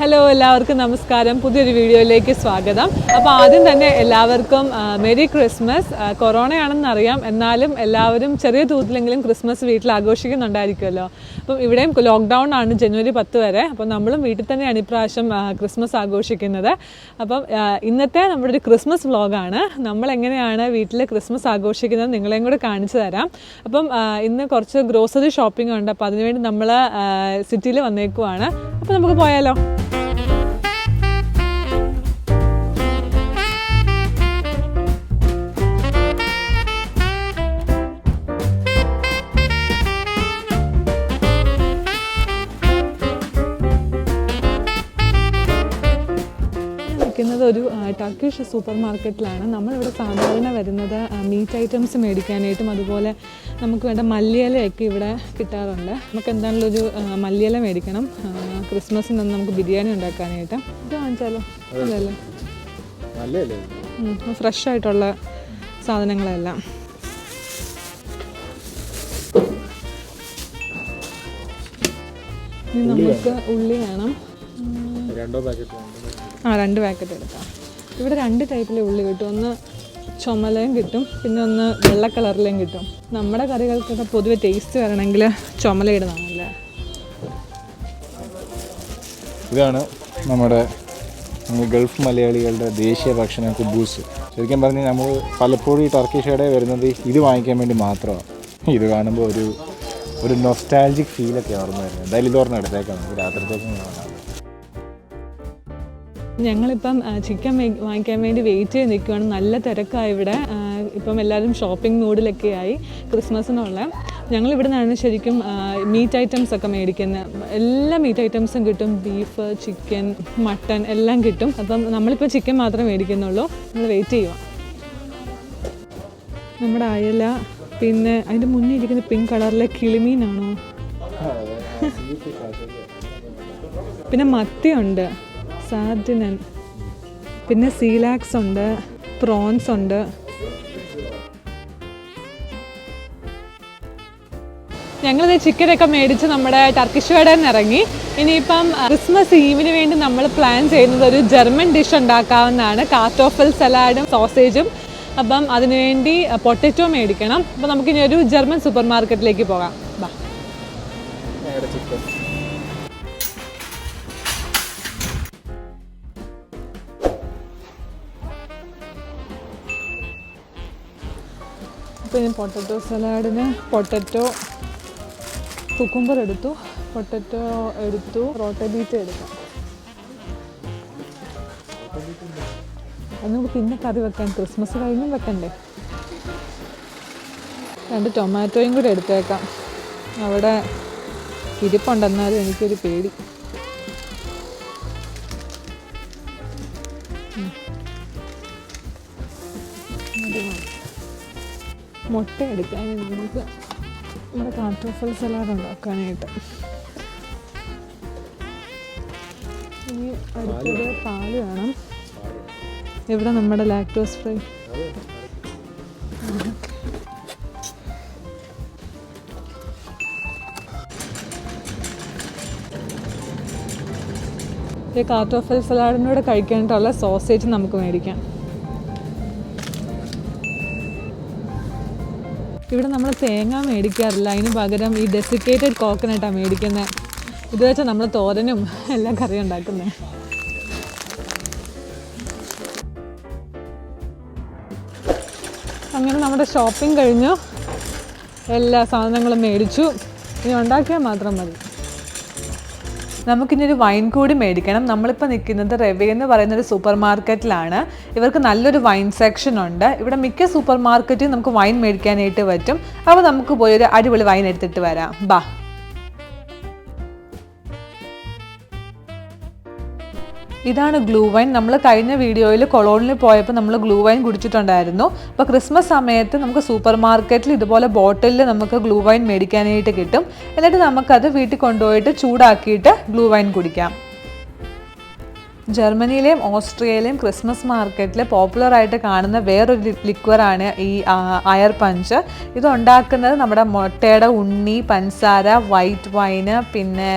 Hello എല്ലാവർക്കും നമസ്കാരം. പുതിയൊരു വീഡിയോയിലേക്ക് സ്വാഗതം. അപ്പോൾ ആദ്യം തന്നെ എല്ലാവർക്കും മെരി ക്രിസ്മസ്. കൊറോണയാണെന്നറിയാം, എന്നാലും എല്ലാവരും ചെറിയ തോതിലെങ്കിലും ക്രിസ്മസ് വീട്ടിൽ ആഘോഷിക്കുന്നുണ്ടായിരിക്കുമല്ലോ. അപ്പം ഇവിടെയും ലോക്ക്ഡൗൺ ആണ് ജനുവരി 10 വരെ. അപ്പം നമ്മളും വീട്ടിൽ തന്നെയാണ് ഇപ്രാവശ്യം ക്രിസ്മസ് ആഘോഷിക്കുന്നത്. അപ്പം ഇന്നത്തെ നമ്മുടെ ഒരു ക്രിസ്മസ് വ്ളോഗാണ്. നമ്മളെങ്ങനെയാണ് വീട്ടിൽ ക്രിസ്മസ് ആഘോഷിക്കുന്നത് നിങ്ങളെയും കൂടെ കാണിച്ചു തരാം. അപ്പം ഇന്ന് കുറച്ച് ഗ്രോസറി ഷോപ്പിംഗ് ഉണ്ട്. അപ്പോൾ അതിനുവേണ്ടി നമ്മൾ സിറ്റിയിൽ വന്നേക്കുവാണ്. അപ്പോൾ നമുക്ക് പോയാലോ? ഒരു ടർക്കിഷ് സൂപ്പർ മാർക്കറ്റിലാണ്. നമ്മളിവിടെ സാധാരണ വരുന്നത് മീറ്റ് ഐറ്റംസ് മേടിക്കാനായിട്ടും അതുപോലെ നമുക്ക് വേണ്ട മല്ലിയിലയൊക്കെ ഇവിടെ കിട്ടാറുണ്ട്. നമുക്ക് എന്താണെങ്കിലും ഒരു മല്ലിയില മേടിക്കണം ക്രിസ്മസിന് നമുക്ക് ബിരിയാണി ഉണ്ടാക്കാനായിട്ട്. ഇത് വാങ്ങിച്ചാലോ? അല്ലല്ലോ, ഫ്രഷ് ആയിട്ടുള്ള സാധനങ്ങളെല്ലാം. ഇനി നമുക്ക് ഉള്ളി വേണം. 2 പാക്കറ്റ് എടുക്കാം. ഇവിടെ 2 ടൈപ്പിലെ ഉള്ളി കിട്ടും. ഒന്ന് ചുമലയും കിട്ടും, പിന്നെ ഒന്ന് വെള്ള കളറിലേയും കിട്ടും. നമ്മുടെ കറികൾക്കൊക്കെ പൊതുവെ ടേസ്റ്റ് വരണമെങ്കിൽ ചുമല ഇടുന്നതാണല്ലേ. ഇതാണ് നമ്മുടെ ഗൾഫ് മലയാളികളുടെ ദേശീയ ഭക്ഷണം കുബൂസ്. ശരിക്കും പറഞ്ഞാൽ നമ്മൾ പലപ്പോഴും ഈ ടർക്കിഷ് കടയിൽ വരുന്നത് ഇത് വാങ്ങിക്കാൻ വേണ്ടി മാത്രമാണ്. ഇത് കാണുമ്പോൾ ഒരു നൊസ്റ്റാൾജിക് ഫീലൊക്കെ ഓർമ്മ വരുന്നത്. എന്തായാലും ഇത് ഓർമ്മ എടുത്തേക്കാണ് രാത്രിത്തേക്കും കാണാം. ഞങ്ങളിപ്പം ചിക്കൻ വാങ്ങിക്കാൻ വേണ്ടി വെയിറ്റ് ചെയ്ത് നിൽക്കുകയാണ്. നല്ല തിരക്കായി ഇവിടെ. ഇപ്പം എല്ലാവരും ഷോപ്പിംഗ് മൂഡിലൊക്കെ ആയി ക്രിസ്മസിനുള്ള. ഞങ്ങളിവിടെ നിന്നാണ് ശരിക്കും മീറ്റ് ഐറ്റംസ് ഒക്കെ മേടിക്കുന്നത്. എല്ലാ മീറ്റ് ഐറ്റംസും കിട്ടും. ബീഫ്, ചിക്കൻ, മട്ടൺ എല്ലാം കിട്ടും. അപ്പം നമ്മളിപ്പോൾ ചിക്കൻ മാത്രമേ മേടിക്കുന്നുള്ളൂ. നമ്മൾ വെയിറ്റ് ചെയ്യുക. നമ്മുടെ അയല, പിന്നെ അതിൻ്റെ മുന്നേ ഇരിക്കുന്ന പിങ്ക് കളറിലെ കിളിമീനാണോ? പിന്നെ മത്തിയുണ്ട്, സാർഡിനൻ, പിന്നെ സീലാക്സ് ഉണ്ട്, പ്രോൺസ് ഉണ്ട്. ഞങ്ങളിത് ചിക്കനൊക്കെ മേടിച്ച് നമ്മുടെ ടർക്കിഷ് കടയിൽ നിന്ന് ഇറങ്ങി. ഇനിയിപ്പം ക്രിസ്മസ് ഈവിന് വേണ്ടി നമ്മൾ പ്ലാൻ ചെയ്യുന്നത് ഒരു ജർമ്മൻ ഡിഷ് ഉണ്ടാക്കാവുന്നതാണ്. കാർട്ടോഫൽ സലാഡും സോസേജും. അപ്പം അതിനുവേണ്ടി പൊട്ടറ്റോ മേടിക്കണം. അപ്പം നമുക്കിനി ഒരു ജർമ്മൻ സൂപ്പർ മാർക്കറ്റിലേക്ക് പോകാം. ബാ. പിന്നെ പൊട്ടറ്റോ സലാഡിന് പൊട്ടറ്റോ, കുക്കുംബർ എടുത്തു, പൊട്ടറ്റോ എടുത്തു, റോട്ടബീറ്റ് എടുക്കാം. അത് നമുക്ക് പിന്നെ കറി വെക്കാൻ, ക്രിസ്മസ് കഴിഞ്ഞും വെക്കണ്ടേ. 2 ടൊമാറ്റോയും കൂടെ എടുത്തേക്കാം. അവിടെ ഇരിപ്പുണ്ടെന്നാലും എനിക്കൊരു പേടി. മുട്ട എടുക്കാൻ നമുക്ക് നമ്മുടെ കാർട്ടോഫൽ സലാഡ് ഉണ്ടാക്കാനായിട്ട്. ഇനി അടുത്തത് പാല് വേണം. ഇവിടെ നമ്മുടെ ലാക്ടോസ് ഫ്രീ. ഈ കാർട്ടോഫൽ സലാഡിനോട് കഴിക്കാനായിട്ടുള്ള സോസേജ് നമുക്ക് മേടിക്കാം. ഇവിടെ നമ്മൾ തേങ്ങ മേടിക്കാറില്ല. അതിന് പകരം ഈ ഡെസിക്കേറ്റഡ് കോക്കനട്ടാണ് മേടിക്കുന്നത്. ഇത് വെച്ചാൽ നമ്മൾ തോരനും എല്ലാം കറി ഉണ്ടാക്കുന്നത്. അങ്ങനെ നമ്മുടെ ഷോപ്പിംഗ് കഴിഞ്ഞു. എല്ലാ സാധനങ്ങളും മേടിച്ചു. ഇനി ഉണ്ടാക്കിയാൽ മാത്രം മതി. നമുക്കിനി ഒരു വൈൻ കൂടി മേടിക്കണം. നമ്മളിപ്പോൾ നിൽക്കുന്നത് റെവേ എന്ന് പറയുന്നൊരു സൂപ്പർ മാർക്കറ്റിലാണ്. ഇവർക്ക് നല്ലൊരു വൈൻ സെക്ഷൻ ഉണ്ട്. ഇവിടെ മിക്ക സൂപ്പർ മാർക്കറ്റിൽ നമുക്ക് വൈൻ മേടിക്കാനായിട്ട് പറ്റും. അപ്പോൾ നമുക്ക് പോയി ഒരു അടിപൊളി വൈൻ എടുത്തിട്ട് വരാം. ബാ. ഇതാണ് ഗ്ലൂ വൈൻ. നമ്മൾ കഴിഞ്ഞ വീഡിയോയിൽ കൊളോണിൽ പോയപ്പോൾ നമ്മൾ ഗ്ലൂ വൈൻ കുടിച്ചിട്ടുണ്ടായിരുന്നു. അപ്പോൾ ക്രിസ്മസ് സമയത്ത് നമുക്ക് സൂപ്പർ മാർക്കറ്റിൽ ഇതുപോലെ ബോട്ടിലിൽ നമുക്ക് ഗ്ലൂ വൈൻ മേടിക്കാനായിട്ട് കിട്ടും. എന്നിട്ട് നമുക്കത് വീട്ടിൽ കൊണ്ടുപോയിട്ട് ചൂടാക്കിയിട്ട് ഗ്ലൂ വൈൻ കുടിക്കാം. ജർമ്മനിയിലെയും ഓസ്ട്രിയയിലെയും ക്രിസ്മസ് മാർക്കറ്റിൽ പോപ്പുലറായിട്ട് കാണുന്ന വേറൊരു ലിക്വറാണ് ഈ അയർ പഞ്ച്. ഇത് ഉണ്ടാക്കുന്നത് നമ്മുടെ മുട്ടയുടെ ഉണ്ണി, പഞ്ചസാര, വൈറ്റ് വൈന്, പിന്നെ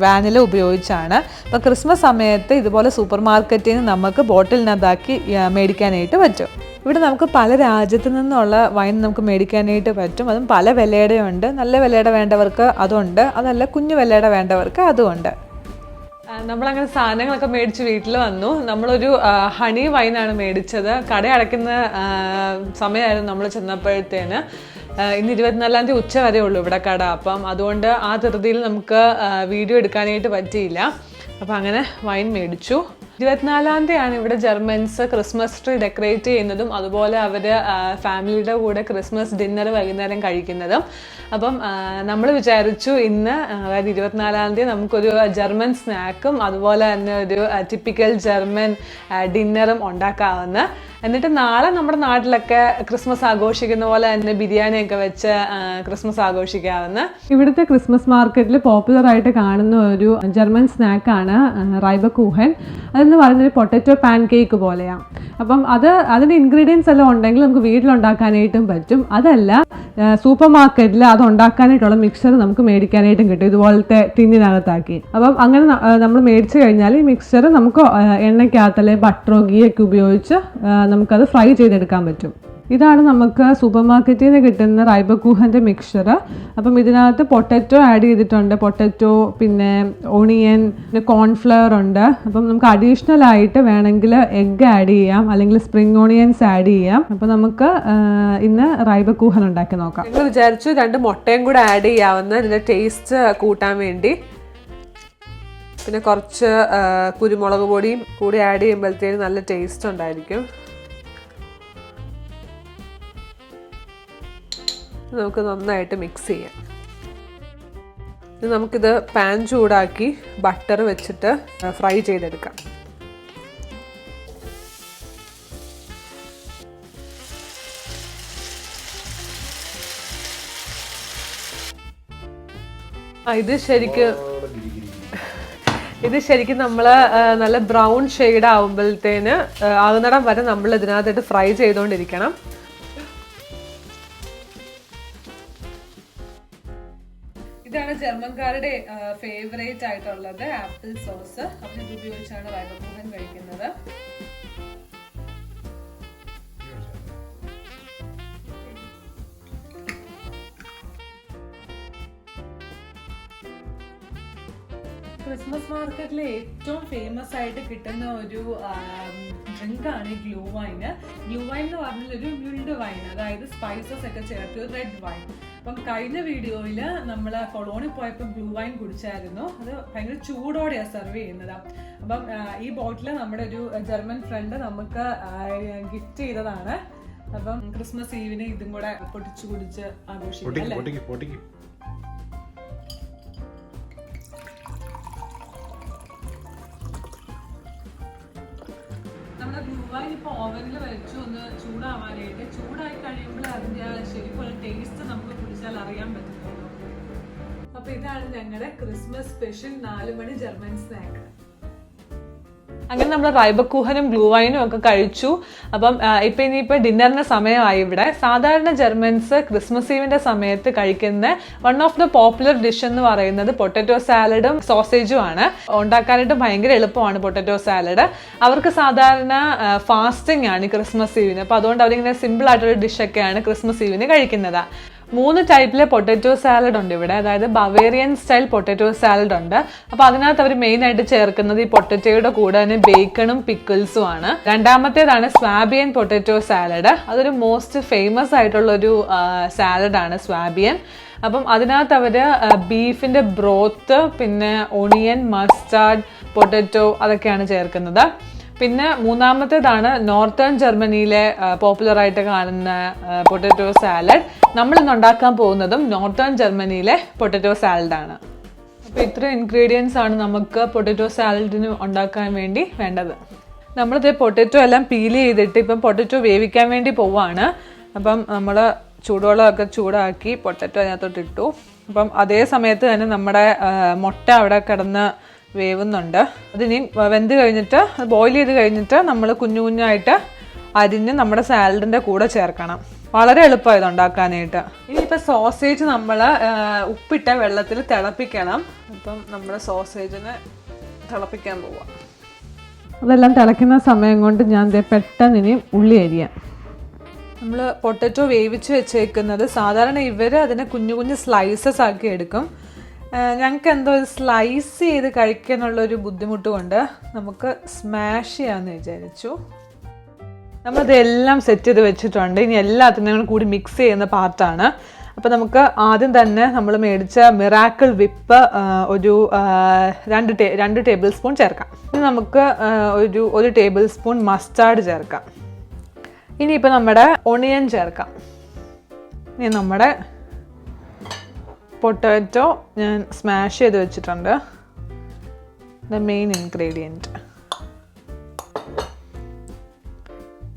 വാനില ഉപയോഗിച്ചാണ്. അപ്പോൾ ക്രിസ്മസ് സമയത്ത് ഇതുപോലെ സൂപ്പർ മാർക്കറ്റിൽ നിന്ന് നമുക്ക് ബോട്ടിലിനകത്താക്കി മേടിക്കാനായിട്ട് പറ്റും. ഇവിടെ നമുക്ക് പല രാജ്യത്തു നിന്നുള്ള വൈൻ നമുക്ക് മേടിക്കാനായിട്ട് പറ്റും. അതും പല വിലയുടെ ഉണ്ട്. നല്ല വിലയുടെ വേണ്ടവർക്ക് അതുണ്ട്, അതല്ല കുഞ്ഞു വിലയുടെ വേണ്ടവർക്ക് അതുമുണ്ട്. നമ്മളങ്ങനെ സാധനങ്ങളൊക്കെ മേടിച്ച് വീട്ടിൽ വന്നു. നമ്മളൊരു ഹണി വൈനാണ് മേടിച്ചത്. കട അടയ്ക്കുന്ന സമയമായിരുന്നു നമ്മൾ ചെന്നപ്പോഴത്തേന്. ഇന്ന് 24-ാം തീയതി ഉച്ച വരെ ഉള്ളൂ ഇവിടെ കട. അപ്പം അതുകൊണ്ട് ആ ധൃതിയിൽ നമുക്ക് വീഡിയോ എടുക്കാനായിട്ട് പറ്റിയില്ല. അപ്പം അങ്ങനെ വൈൻ മേടിച്ചു. 24-ാം തീയതിയാണ് ഇവിടെ ജർമ്മൻസ് ക്രിസ്മസ് ട്രീ ഡെക്കറേറ്റ് ചെയ്യുന്നതും അതുപോലെ അവർ ഫാമിലിയുടെ കൂടെ ക്രിസ്മസ് ഡിന്നർ വൈകുന്നേരം കഴിക്കുന്നതും. അപ്പം നമ്മൾ വിചാരിച്ചു ഇന്ന് അതായത് 24-ാം തീയതി നമുക്കൊരു ജർമ്മൻ സ്നാക്കും അതുപോലെ തന്നെ ഒരു ടിപ്പിക്കൽ ജർമ്മൻ ഡിന്നറും ഉണ്ടാക്കാവുന്ന. എന്നിട്ട് നാളെ നമ്മുടെ നാട്ടിലൊക്കെ ക്രിസ്മസ് ആഘോഷിക്കുന്ന പോലെ തന്നെ ബിരിയാണിയൊക്കെ വെച്ച് ക്രിസ്മസ് ആഘോഷിക്കാവുന്ന. ഇവിടുത്തെ ക്രിസ്മസ് മാർക്കറ്റിൽ പോപ്പുലറായിട്ട് കാണുന്ന ഒരു ജർമ്മൻ സ്നാക്കാണ് റൈബക്കൂഹൻ. അതെന്ന് പറയുന്നൊരു പൊട്ടറ്റോ പാൻ കേക്ക് പോലെയാണ്. അപ്പം അതിൻ്റെ ഇൻഗ്രീഡിയൻസ് എല്ലാം ഉണ്ടെങ്കിൽ നമുക്ക് വീട്ടിലുണ്ടാക്കാനായിട്ടും പറ്റും. അതല്ല സൂപ്പർ മാർക്കറ്റിൽ അത് ഉണ്ടാക്കാനായിട്ടുള്ള മിക്സർ നമുക്ക് മേടിക്കാനായിട്ടും കിട്ടും, ഇതുപോലത്തെ ടിന്നിനകത്താക്കി. അപ്പം അങ്ങനെ നമ്മൾ മേടിച്ചു കഴിഞ്ഞാൽ ഈ മിക്സർ നമുക്ക് എണ്ണയ്ക്കകത്തല്ലേ ബട്ടറോ ഗീ ഒക്കെ ഉപയോഗിച്ച് നമുക്കത് ഫ്രൈ ചെയ്തെടുക്കാൻ പറ്റും. ഇതാണ് നമുക്ക് സൂപ്പർ മാർക്കറ്റിൽ നിന്ന് കിട്ടുന്ന റൈബക്കൂഹൻ്റെ മിക്സ്ചർ. അപ്പം ഇതിനകത്ത് പൊട്ടറ്റോ ആഡ് ചെയ്തിട്ടുണ്ട്, പൊട്ടറ്റോ, പിന്നെ ഓണിയൻ, പിന്നെ കോൺഫ്ലവർ ഉണ്ട്. അപ്പം നമുക്ക് അഡീഷണൽ ആയിട്ട് വേണമെങ്കിൽ എഗ്ഗ് ആഡ് ചെയ്യാം, അല്ലെങ്കിൽ സ്പ്രിംഗ് ഓണിയൻസ് ആഡ് ചെയ്യാം. അപ്പം നമുക്ക് ഇന്ന് റൈബക്കൂഹൻ ഉണ്ടാക്കി നോക്കാം. ഞങ്ങൾ വിചാരിച്ചു 2 മുട്ടയും കൂടെ ആഡ് ചെയ്യാവുന്ന, ഇതിൻ്റെ ടേസ്റ്റ് കൂട്ടാൻ വേണ്ടി. പിന്നെ കുറച്ച് കുരുമുളക് പൊടിയും കൂടി ആഡ് ചെയ്യുമ്പോഴത്തേക്കും നല്ല ടേസ്റ്റ് ഉണ്ടായിരിക്കും. നമുക്ക് നന്നായിട്ട് മിക്സ് ചെയ്യാം. നമുക്കിത് പാൻ ചൂടാക്കി ബട്ടർ വെച്ചിട്ട് ഫ്രൈ ചെയ്തെടുക്കാം. ഇത് ശരിക്കും നമ്മൾ നല്ല ബ്രൗൺ ഷെയ്ഡ് ആവുമ്പോഴത്തേന് ആകുന്നിടം വരെ നമ്മൾ ഇതിനകത്തിട്ട് ഫ്രൈ ചെയ്തുകൊണ്ടിരിക്കണം. ഇതാണ് ജർമ്മൻകാരുടെ ഫേവറേറ്റ് ആയിട്ടുള്ളത്, ആപ്പിൾ സോസ്. അപ്പം ഇത് ഉപയോഗിച്ചാണ് റൈബക്കൂഹൻ കഴിക്കുന്നത്. ക്രിസ്മസ് മാർക്കറ്റിൽ ഏറ്റവും ഫേമസ് ആയിട്ട് കിട്ടുന്ന ഒരു ഡ്രിങ്കാണ് ഗ്ലൂ വൈന്. ഗ്ലൂ വൈൻ എന്ന് പറഞ്ഞാൽ ഒരു മ്യൂൾഡ് വൈൻ, അതായത് സ്പൈസസ് ഒക്കെ ചേർത്ത് റെഡ് വൈൻ. അപ്പം കഴിഞ്ഞ വീഡിയോയിൽ നമ്മൾ കൊളോണിൽ പോയപ്പോൾ ഗ്ലൂ വൈൻ കുടിച്ചായിരുന്നു. അത് ഭയങ്കര ചൂടോടെയാണ് സെർവ് ചെയ്യുന്നത്. അപ്പം ഈ ബോട്ടിൽ നമ്മുടെ ഒരു ജർമ്മൻ ഫ്രണ്ട് നമുക്ക് ഗിഫ്റ്റ് ചെയ്തതാണ്. അപ്പം ക്രിസ്മസ് ഈവിന് ഇതും കൂടെ പൊട്ടിച്ചു കുടിച്ച് ആഘോഷിക്കും അല്ലേ? നമ്മുടെ ഗ്ലൂ വൈൻ ഇപ്പോൾ ഓവനിൽ വെച്ചു ഒന്ന് ചൂടാവാനായിട്ട്. ചൂടായി കഴിയുമ്പോൾ അതിൻ്റെ ശരിക്കുള്ള ടേസ്റ്റ് നമുക്ക് കുടിച്ചാൽ അറിയാൻ പറ്റുന്നുള്ളൂ. അപ്പോൾ ഇതാണ് ഞങ്ങളുടെ ക്രിസ്മസ് സ്പെഷ്യൽ 4 മണി ജർമ്മൻ സ്നാക്ക്. അങ്ങനെ നമ്മൾ റൈബക്കൂഹനും ഗ്ലൂ വൈനും ഒക്കെ കഴിച്ചു. അപ്പം ഇനിയിപ്പോൾ ഡിന്നറിന് സമയമായി. ഇവിടെ സാധാരണ ജർമ്മൻസ് ക്രിസ്മസ് ഈവിൻ്റെ സമയത്ത് കഴിക്കുന്ന one of the popular dish എന്ന് പറയുന്നത് പൊട്ടറ്റോ സാലഡും സോസേജും ആണ്. ഉണ്ടാക്കാനായിട്ട് ഭയങ്കര എളുപ്പമാണ് പൊട്ടറ്റോ സാലഡ്. അവർക്ക് സാധാരണ ഫാസ്റ്റിംഗ് ആണ് ക്രിസ്മസ് ഈവിന്. അപ്പോൾ അതുകൊണ്ട് അവരിങ്ങനെ സിമ്പിൾ ആയിട്ടുള്ള ഡിഷൊക്കെയാണ് ക്രിസ്മസ് ഈവിന് കഴിക്കുന്നത്. 3 ടൈപ്പിലെ പൊട്ടറ്റോ സാലഡ് ഉണ്ട് ഇവിടെ. അതായത് ബവേറിയൻ സ്റ്റൈൽ പൊട്ടറ്റോ സാലഡ് ഉണ്ട്. അപ്പോൾ അതിനകത്ത് അവർ മെയിനായിട്ട് ചേർക്കുന്നത് ഈ പൊട്ടറ്റോയുടെ കൂടെ തന്നെ ബേക്കണും പിക്കിൾസും ആണ്. രണ്ടാമത്തേതാണ് സ്വാബിയൻ പൊട്ടറ്റോ സാലഡ്. അതൊരു മോസ്റ്റ് ഫേമസ് ആയിട്ടുള്ളൊരു സാലഡാണ് സ്വാബിയൻ. അപ്പം അതിനകത്ത് അവർ ബീഫിൻ്റെ ബ്രോത്ത്, പിന്നെ ഒണിയൻ, മസ്റ്റാർഡ്, പൊട്ടറ്റോ അതൊക്കെയാണ് ചേർക്കുന്നത്. പിന്നെ മൂന്നാമത്തേതാണ് നോർത്തേൺ ജർമ്മനിയിലെ പോപ്പുലറായിട്ട് കാണുന്ന പൊട്ടറ്റോ സാലഡ്. നമ്മളിന്ന് ഉണ്ടാക്കാൻ പോകുന്നതും നോർത്തേൺ ജർമ്മനിയിലെ പൊട്ടറ്റോ സാലഡാണ്. അപ്പോൾ ഇത്രയും ഇൻഗ്രീഡിയൻസ് ആണ് നമുക്ക് പൊട്ടറ്റോ സാലഡിന് ഉണ്ടാക്കാൻ വേണ്ടി വേണ്ടത്. നമ്മളിത് പൊട്ടറ്റോ എല്ലാം പീൽ ചെയ്തിട്ട് ഇപ്പം പൊട്ടറ്റോ വേവിക്കാൻ വേണ്ടി പോവാണ്. അപ്പം നമ്മൾ ചൂടുവെള്ളമൊക്കെ ചൂടാക്കി പൊട്ടറ്റോ അതിനകത്തോട്ട് ഇട്ടു. അപ്പം അതേ സമയത്ത് തന്നെ നമ്മുടെ മുട്ട അവിടെ കിടന്ന് വേവുന്നുണ്ട്. അതിനി വെന്ത് കഴിഞ്ഞിട്ട് ബോയിൽ ചെയ്ത് കഴിഞ്ഞിട്ട് നമ്മൾ കുഞ്ഞു കുഞ്ഞായിട്ട് അരിഞ്ഞ് നമ്മുടെ സാലഡിൻ്റെ കൂടെ ചേർക്കണം. വളരെ എളുപ്പമാണ് ഇത് ഉണ്ടാക്കാനായിട്ട്. ഇനിയിപ്പോൾ സോസേജ് നമ്മൾ ഉപ്പിട്ട വെള്ളത്തിൽ തിളപ്പിക്കണം. അപ്പം നമ്മുടെ സോസേജിനെ തിളപ്പിക്കാൻ പോവാം. അതെല്ലാം തിളയ്ക്കുന്ന സമയം കൊണ്ട് ഞാൻ പെട്ടെന്ന് ഇനി ഉള്ളി അരിയാം. നമ്മൾ പൊട്ടറ്റോ വേവിച്ച് വെച്ചേക്കുന്നത് സാധാരണ ഇവർ അതിനെ കുഞ്ഞു കുഞ്ഞു സ്ലൈസസ് ആക്കി എടുക്കും. ഞങ്ങൾക്ക് എന്തോ സ്ലൈസ് ചെയ്ത് കഴിക്കാനുള്ളൊരു ബുദ്ധിമുട്ട് കൊണ്ട് നമുക്ക് സ്മാഷ് ചെയ്യാമെന്ന് വിചാരിച്ചു. നമ്മളിതെല്ലാം സെറ്റ് ചെയ്ത് വെച്ചിട്ടുണ്ട്. ഇനി എല്ലാത്തിനും കൂടി മിക്സ് ചെയ്യുന്ന പാർട്ടാണ്. അപ്പോൾ നമുക്ക് ആദ്യം തന്നെ നമ്മൾ മേടിച്ച മിറാക്കിൾ വിപ്പ് ഒരു 2 ടേബിൾ സ്പൂൺ ചേർക്കാം. ഇനി നമുക്ക് ഒരു ടേബിൾ സ്പൂൺ മസ്റ്റാർഡ് ചേർക്കാം. ഇനിയിപ്പോൾ നമ്മുടെ ഒണിയൻ ചേർക്കാം. ഇനി നമ്മുടെ പൊട്ടാറ്റോ ഞാൻ സ്മാഷ് ചെയ്ത് വെച്ചിട്ടുണ്ട്. The main ingredient.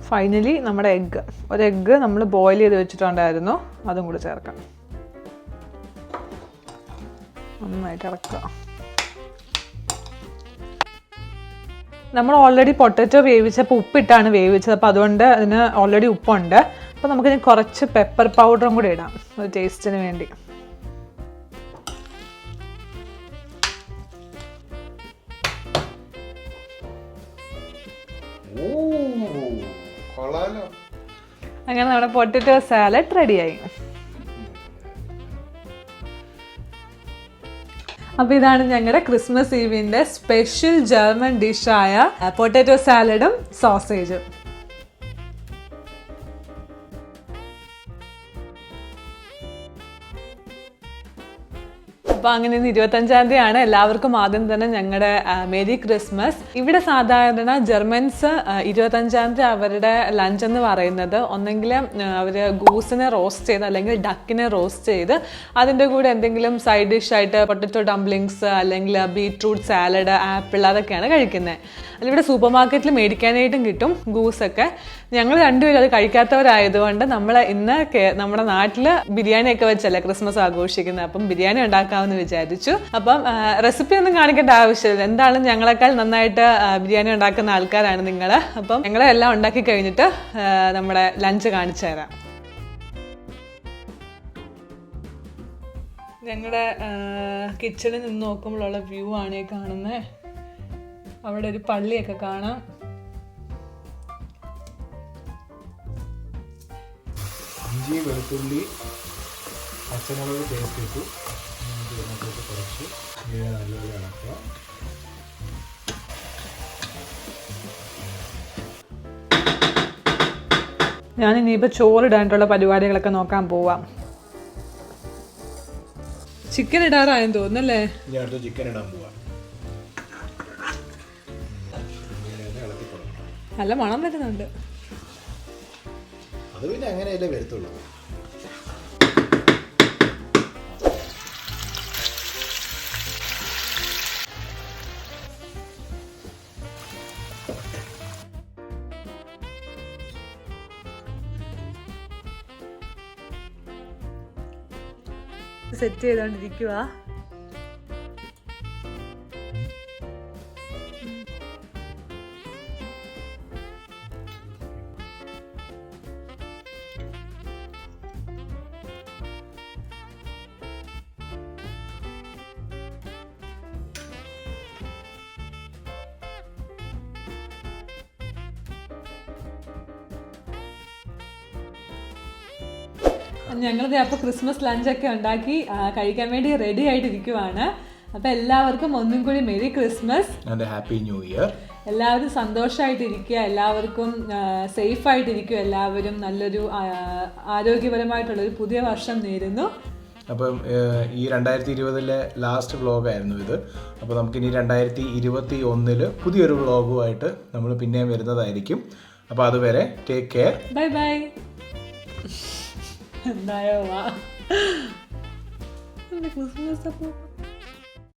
ഫൈനലി നമ്മുടെ ഒരു എഗ്ഗ് നമ്മൾ ബോയിൽ ചെയ്ത് വെച്ചിട്ടുണ്ടായിരുന്നു, അതും കൂടി ചേർക്കാം. നന്നായിട്ട് ഇളക്കുക. നമ്മൾ ഓൾറെഡി പൊട്ടറ്റോ വേവിച്ചപ്പോൾ ഉപ്പിട്ടാണ് വേവിച്ചത്. അപ്പോൾ അതുകൊണ്ട് അതിന് ഓൾറെഡി ഉപ്പുണ്ട്. അപ്പോൾ നമുക്കിനി കുറച്ച് പെപ്പർ പൗഡറും കൂടി ഇടാം ഒരു ടേസ്റ്റിന് വേണ്ടി. അങ്ങനെ നമ്മുടെ പൊട്ടറ്റോ സാലഡ് റെഡിയായി. അപ്പോൾ ഇതാണ് ഞങ്ങളുടെ ക്രിസ്മസ് ഈവിൻ്റെ സ്പെഷ്യൽ ജർമ്മൻ ഡിഷായ പൊട്ടറ്റോ സാലഡും സോസേജും. അപ്പോൾ അങ്ങനെ 25-ാം തീയതിയാണ്. എല്ലാവർക്കും ആദ്യം തന്നെ ഞങ്ങളുടെ മേരി ക്രിസ്മസ്. ഇവിടെ സാധാരണ ജർമ്മൻസ് 25-ാം തീയതി അവരുടെ ലഞ്ച് എന്ന് പറയുന്നത് ഒന്നെങ്കിൽ അവർ ഗൂസിനെ റോസ്റ്റ് ചെയ്ത് അല്ലെങ്കിൽ ഡക്കിനെ റോസ്റ്റ് ചെയ്ത് അതിൻ്റെ കൂടെ എന്തെങ്കിലും സൈഡ് ഡിഷായിട്ട് പൊട്ടറ്റോ ഡംപ്ലിങ്സ് അല്ലെങ്കിൽ ബീട്രൂട്ട് സാലഡ്, ആപ്പിൾ അതൊക്കെയാണ് കഴിക്കുന്നത്. അതിവിടെ സൂപ്പർ മാർക്കറ്റിൽ മേടിക്കാനായിട്ടും കിട്ടും ഗൂസൊക്കെ. ഞങ്ങൾ രണ്ടുപേരും അത് കഴിക്കാത്തവരായതുകൊണ്ട് നമ്മൾ ഇന്ന് നമ്മുടെ നാട്ടിൽ ബിരിയാണിയൊക്കെ വെച്ചല്ലേ ക്രിസ്മസ് ആഘോഷിക്കുന്നത്. അപ്പം ബിരിയാണി ഉണ്ടാക്കാമെന്ന് വിചാരിച്ചു. അപ്പം റെസിപ്പി ഒന്നും കാണിക്കേണ്ട ആവശ്യമില്ല. എന്തായാലും ഞങ്ങളെക്കാൾ നന്നായിട്ട് ബിരിയാണി ഉണ്ടാക്കുന്ന ആൾക്കാരാണ് നിങ്ങൾ. അപ്പം ഞങ്ങളെല്ലാം ഉണ്ടാക്കി കഴിഞ്ഞിട്ട് നമ്മുടെ ലഞ്ച് കാണിച്ചു തരാം. ഞങ്ങളുടെ കിച്ചണിൽ നിന്ന് നോക്കുമ്പോഴുള്ള വ്യൂ ആണ് ഈ കാണുന്നത്. അവിടെ ഒരു പള്ളിയൊക്കെ കാണാം. ഇഞ്ചി, വെളുത്തുള്ളി, പച്ചമുളക് പേസ്റ്റ് ഇട്ടു. കുറച്ച് നല്ലപോലെ ഇളക്കുക. ഞാൻ ഇനിയിപ്പോൾ ചോറിടാനായിട്ടുള്ള പരിപാടികളൊക്കെ നോക്കാൻ പോവാം. ചിക്കൻ ഇടാറായെന്ന് തോന്നുന്നല്ലേ? ഇനി അടുത്ത ചിക്കൻ ഇടാൻ പോവാം. നല്ല മണം വരുന്നുണ്ട്. അത് പിന്നെ അങ്ങനെയല്ലേ വരത്തുള്ളൂ. സെറ്റ് ചെയ്തോണ്ടിരിക്കുക. ഞങ്ങളിത് അപ്പോൾ ക്രിസ്മസ് ലഞ്ചൊക്കെ ഉണ്ടാക്കി കഴിക്കാൻ വേണ്ടി റെഡി ആയിട്ടിരിക്കുവാണ്. അപ്പോൾ എല്ലാവർക്കും ഒന്നും കൂടി merry Christmas and happy new year. എല്ലാവരും സന്തോഷമായിട്ടിരിക്കുക, എല്ലാവർക്കും സേഫായിട്ടിരിക്കുക, എല്ലാവരും നല്ലൊരു ആരോഗ്യപരമായിട്ടുള്ളൊരു പുതിയ വർഷം നേരുന്നു. അപ്പം ഈ 2020 ലാസ്റ്റ് വ്ളോഗായിരുന്നു ഇത്. അപ്പോൾ നമുക്കിനി 2021 പുതിയൊരു വ്ളോഗുമായിട്ട് നമ്മൾ പിന്നെയും വരുന്നതായിരിക്കും. അപ്പോൾ അതുവരെ ടേക്ക് കെയർ. Bye bye. എന്തായോ ക്രിസ്മസ് അപ്പോൾ